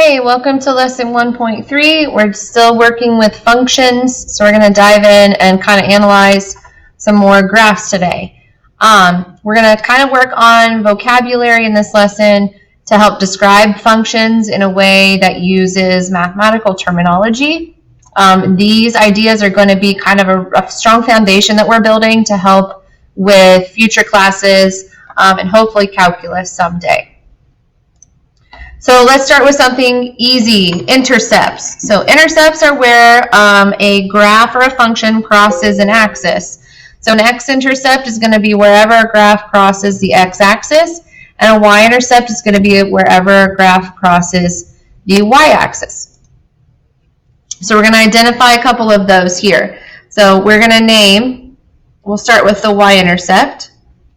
Hey, welcome to lesson 1.3. We're still working with functions, so we're going to dive in and kind of analyze some more graphs today. We're going to kind of work on vocabulary in this lesson to help describe functions in a way that uses mathematical terminology. These ideas are going to be kind of a strong foundation that we're building to help with future classes and hopefully calculus someday. So let's start with something easy, intercepts. So intercepts are where a graph or a function crosses an axis. So an x-intercept is going to be wherever a graph crosses the x-axis, and a y-intercept is going to be wherever a graph crosses the y-axis. So we're going to identify a couple of those here. So we're going to name, we'll start with the y-intercept.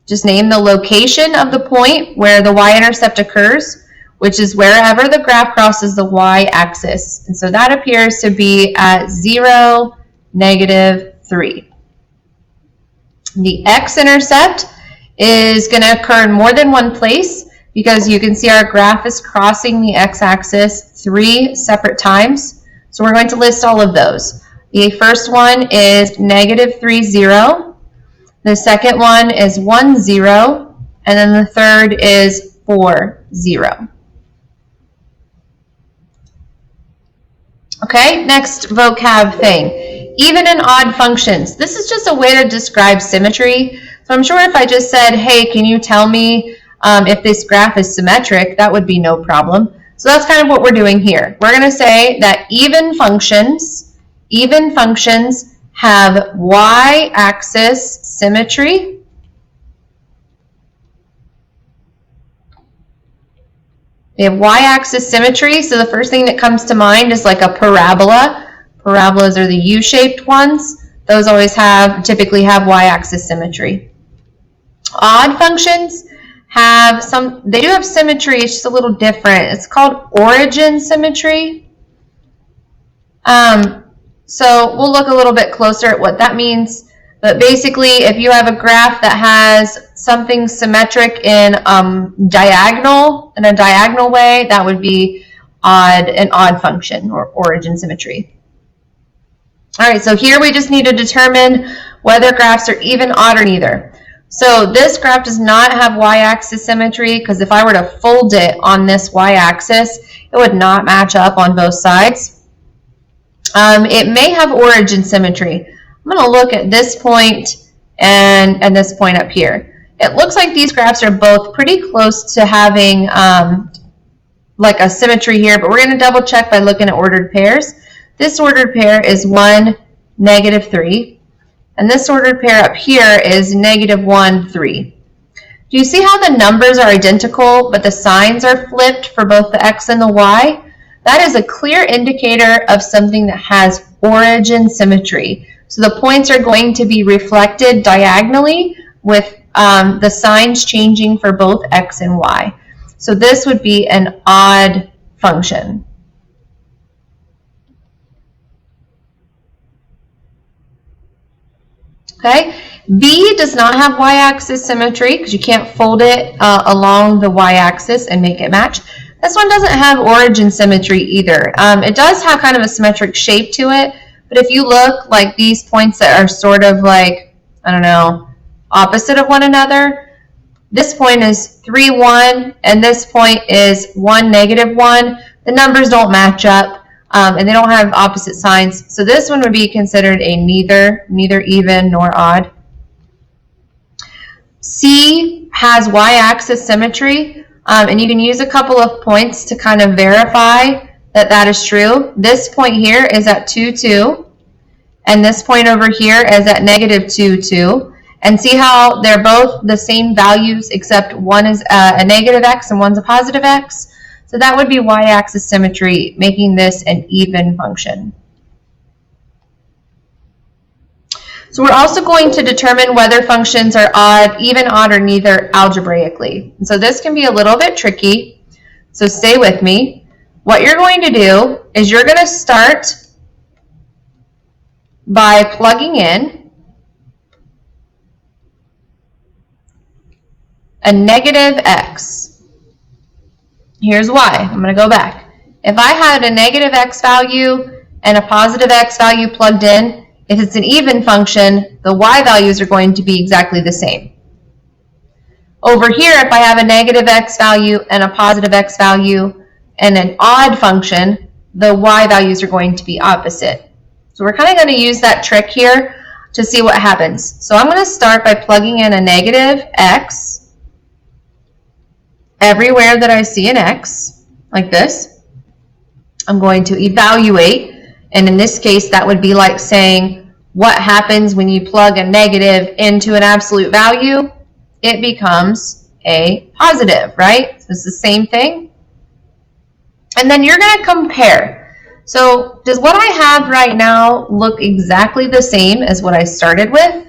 Just name the location of the point where the y-intercept occurs, which is wherever the graph crosses the y-axis. And so that appears to be at 0, -3. The x-intercept is going to occur in more than one place because you can see our graph is crossing the x-axis 3 separate times. So we're going to list all of those. The first one is -3, 0. The second one is 1, 0. And then the third is 4, 0. Okay, next vocab thing. Even and odd functions. This is just a way to describe symmetry. So I'm sure if I just said, hey, can you tell me if this graph is symmetric, that would be no problem. So that's kind of what we're doing here. We're going to say that even functions have y-axis symmetry. They have y-axis symmetry, so the first thing that comes to mind is like a parabola. Parabolas are the U-shaped ones. Those always typically have y-axis symmetry. Odd functions they do have symmetry, it's just a little different. It's called origin symmetry. So we'll look a little bit closer at what that means. But basically, if you have a graph that has something symmetric in a diagonal way, that would be an odd function or origin symmetry. All right, so here we just need to determine whether graphs are even, odd, or neither. So this graph does not have y-axis symmetry because if I were to fold it on this y-axis, it would not match up on both sides. It may have origin symmetry. I'm going to look at this point and this point up here. It looks like these graphs are both pretty close to having like a symmetry here, but we're going to double check by looking at ordered pairs. This ordered pair is 1, -3, and this ordered pair up here is -1, 3. Do you see how the numbers are identical, but the signs are flipped for both the x and the y? That is a clear indicator of something that has origin symmetry. So the points are going to be reflected diagonally with the signs changing for both x and y. So this would be an odd function. Okay, B does not have y-axis symmetry because you can't fold it along the y-axis and make it match. This one doesn't have origin symmetry either. It does have kind of a symmetric shape to it, but if you look like these points that are sort of like, I don't know, opposite of one another, this point is 3, 1, and this point is 1, -1. The numbers don't match up, and they don't have opposite signs. So this one would be considered a neither even nor odd. C has y-axis symmetry, and you can use a couple of points to kind of verify that that is true. This point here is at 2, 2, and this point over here is at -2, 2. And see how they're both the same values except one is a negative x and one's a positive x? So that would be y-axis symmetry, making this an even function. So we're also going to determine whether functions are odd, even, odd, or neither algebraically. And so this can be a little bit tricky, so stay with me. What you're going to do is you're going to start by plugging in a negative x. Here's why. I'm going to go back. If I had a negative x value and a positive x value plugged in, if it's an even function, the y values are going to be exactly the same. Over here, if I have a negative x value and a positive x value and an odd function, the y values are going to be opposite. So we're kind of going to use that trick here to see what happens. So I'm going to start by plugging in a negative x everywhere that I see an x, like this. I'm going to evaluate, and in this case, that would be like saying, what happens when you plug a negative into an absolute value? It becomes a positive, right? So it's the same thing. And then you're going to compare. So does what I have right now look exactly the same as what I started with?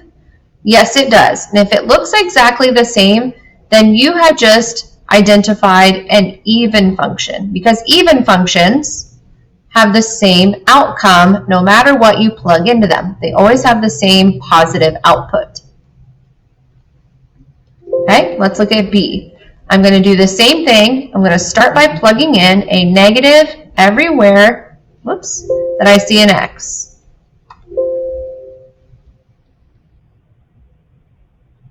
Yes, it does. And if it looks exactly the same, then you have just identified an even function, because even functions have the same outcome no matter what you plug into them. They always have the same positive output. Okay, let's look at B. I'm going to do the same thing. I'm going to start by plugging in a negative everywhere, that I see an x.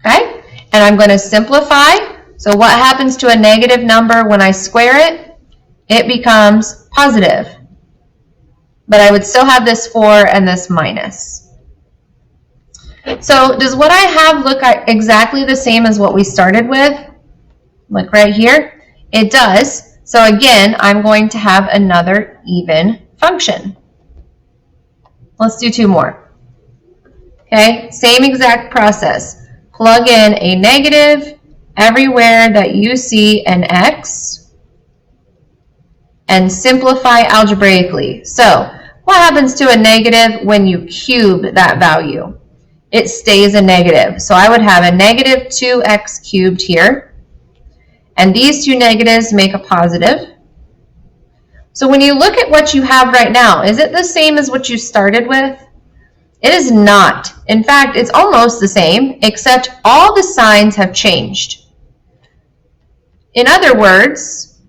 Okay, and I'm going to simplify. So what happens to a negative number when I square it? It becomes positive. But I would still have this 4 and this minus. So does what I have look exactly the same as what we started with? Look right here. It does. So again, I'm going to have another even function. Let's do 2 more. Okay, same exact process. Plug in a negative everywhere that you see an x and simplify algebraically. So what happens to a negative when you cube that value? It stays a negative. So I would have a negative 2x cubed here. And these two negatives make a positive. So when you look at what you have right now, is it the same as what you started with? It is not. In fact, it's almost the same, except all the signs have changed. In other words,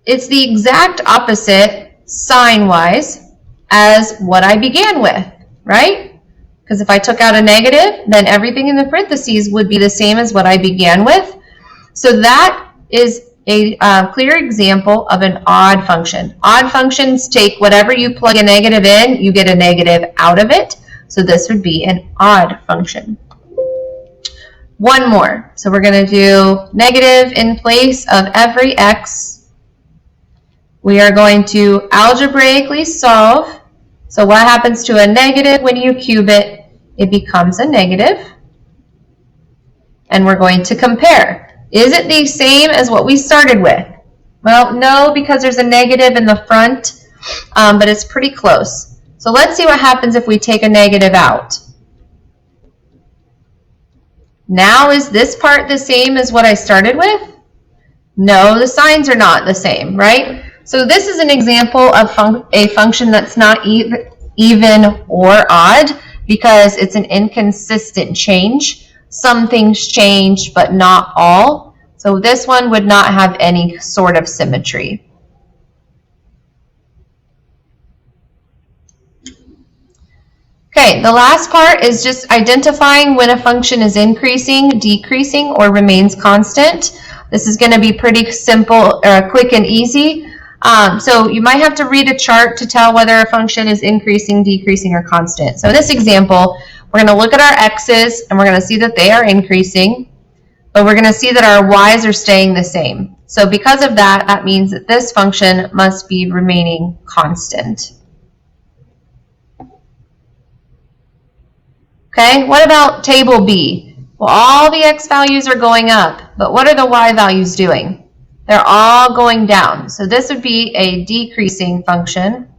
it's the exact opposite sign-wise as what I began with, right? Because if I took out a negative, then everything in the parentheses would be the same as what I began with. So that is a clear example of an odd function. Odd functions take whatever you plug a negative in, you get a negative out of it. So this would be an odd function. One more. So we're going to do negative in place of every x. We are going to algebraically solve. So what happens to a negative when you cube it? It becomes a negative. And we're going to compare. Is it the same as what we started with? Well, no, because there's a negative in the front, but it's pretty close. So let's see what happens if we take a negative out. Now, is this part the same as what I started with? No, the signs are not the same, right? So this is an example of a function that's not even or odd because it's an inconsistent change. Some things change, but not all. So this one would not have any sort of symmetry. Okay, the last part is just identifying when a function is increasing, decreasing, or remains constant. This is going to be pretty simple, quick and easy. So you might have to read a chart to tell whether a function is increasing, decreasing, or constant. So in this example, we're going to look at our x's, and we're going to see that they are increasing, but we're going to see that our y's are staying the same. So because of that, that means that this function must be remaining constant. Okay, what about table B? Well, all the x values are going up, but what are the y values doing? They're all going down. So this would be a decreasing function.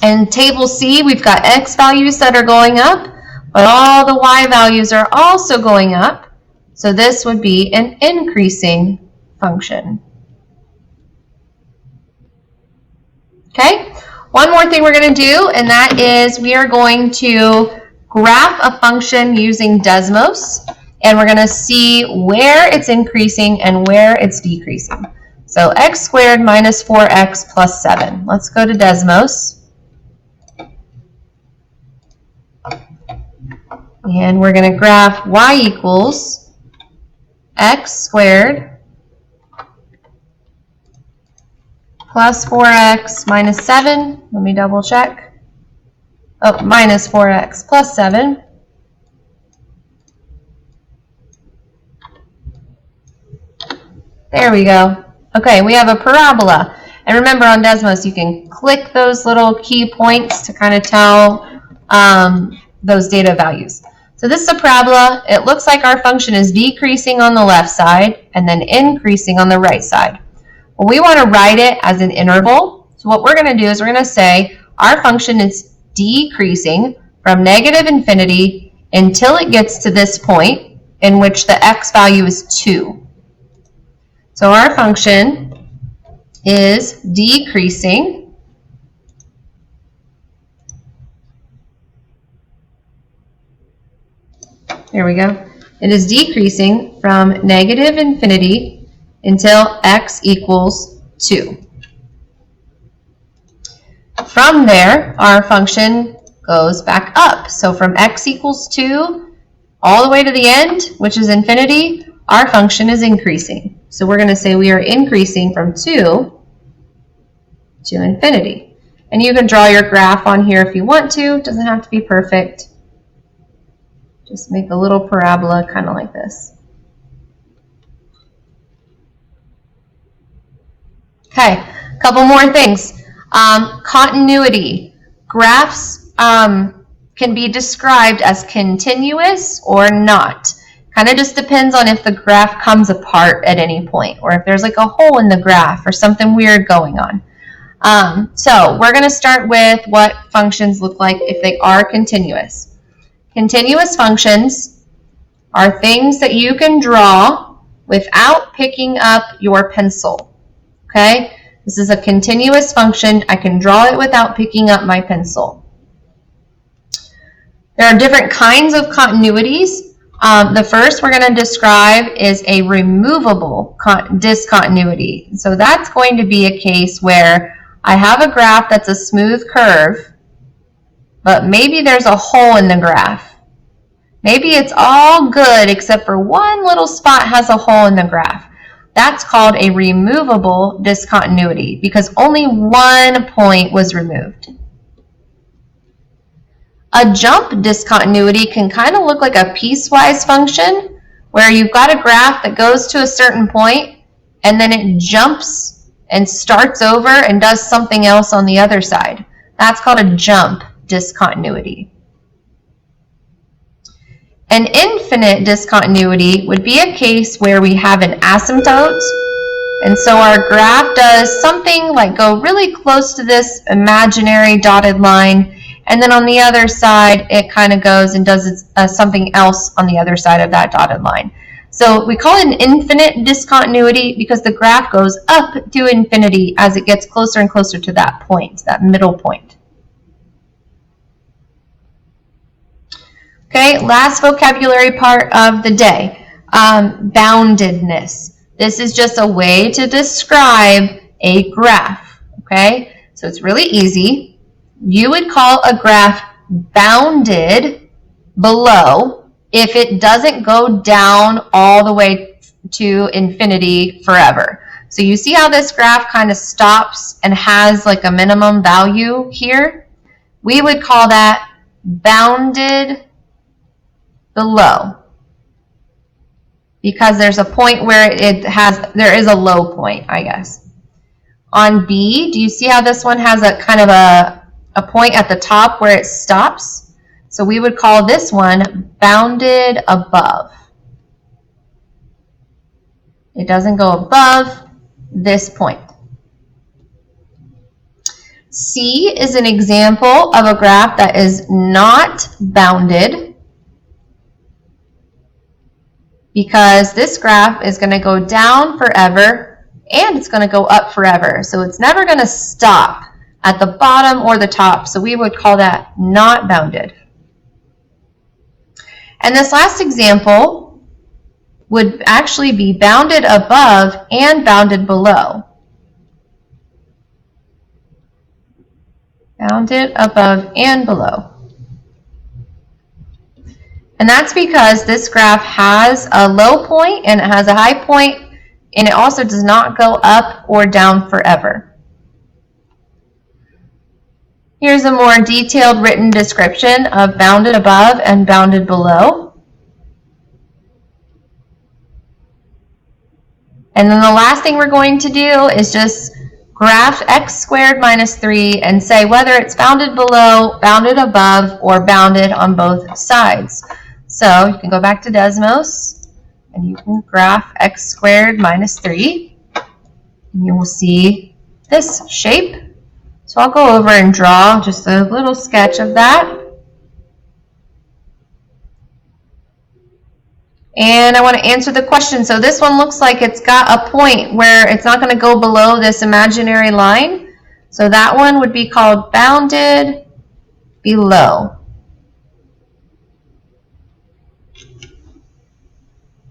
And table C, we've got x values that are going up, but all the y values are also going up. So this would be an increasing function. Okay? One more thing we're going to do, and that is we are going to graph a function using Desmos. and we're going to see where it's increasing and where it's decreasing. So x squared minus 4x plus 7. Let's go to Desmos. And we're going to graph y equals x squared plus 4x minus 7. Let me double check. Oh, minus 4x plus 7. There we go. Okay, we have a parabola. And remember on Desmos, you can click those little key points to kind of tell those data values. So this is a parabola. It looks like our function is decreasing on the left side and then increasing on the right side. Well, we want to write it as an interval. So what we're going to do is we're going to say our function is decreasing from negative infinity until it gets to this point in which the x value is 2. So our function is decreasing there we go. It is decreasing from negative infinity until x equals 2. From there, our function goes back up. So from x equals 2 all the way to the end, which is infinity, our function is increasing. So we're going to say we are increasing from 2 to infinity. And you can draw your graph on here if you want to. It doesn't have to be perfect. Just make a little parabola kind of like this. Okay, a couple more things. Continuity. Graphs can be described as continuous or not. Kind of just depends on if the graph comes apart at any point or if there's like a hole in the graph or something weird going on. So we're going to start with what functions look like if they are continuous. Continuous functions are things that you can draw without picking up your pencil. Okay? This is a continuous function. I can draw it without picking up my pencil. There are different kinds of continuities. The first we're going to describe is a removable discontinuity. So that's going to be a case where I have a graph that's a smooth curve, but maybe there's a hole in the graph. Maybe it's all good except for one little spot has a hole in the graph. That's called a removable discontinuity because only one point was removed. A jump discontinuity can kind of look like a piecewise function where you've got a graph that goes to a certain point and then it jumps and starts over and does something else on the other side. That's called a jump discontinuity. An infinite discontinuity would be a case where we have an asymptote, and so our graph does something like go really close to this imaginary dotted line, and then on the other side it kind of goes and does something else on the other side of that dotted line. So we call it an infinite discontinuity because the graph goes up to infinity as it gets closer and closer to that point, that middle point. Okay, last vocabulary part of the day, boundedness. This is just a way to describe a graph, okay? So it's really easy. You would call a graph bounded below if it doesn't go down all the way to infinity forever. So you see how this graph kind of stops and has like a minimum value here? We would call that bounded below because there's a point where there is a low point, I guess. On B, do you see how this one has a kind of a point at the top where it stops? So we would call this one bounded above. It doesn't go above this point. C is an example of a graph that is not bounded because this graph is going to go down forever and it's going to go up forever. So it's never going to stop at the bottom or the top. So we would call that not bounded. And this last example would actually be bounded above and bounded below. Bounded above and below. And that's because this graph has a low point and it has a high point, and it also does not go up or down forever. Here's a more detailed written description of bounded above and bounded below. And then the last thing we're going to do is just graph x squared minus 3 and say whether it's bounded below, bounded above, or bounded on both sides. So you can go back to Desmos and you can graph x squared minus 3. And you will see this shape. So I'll go over and draw just a little sketch of that. And I want to answer the question. So this one looks like it's got a point where it's not going to go below this imaginary line. So that one would be called bounded below.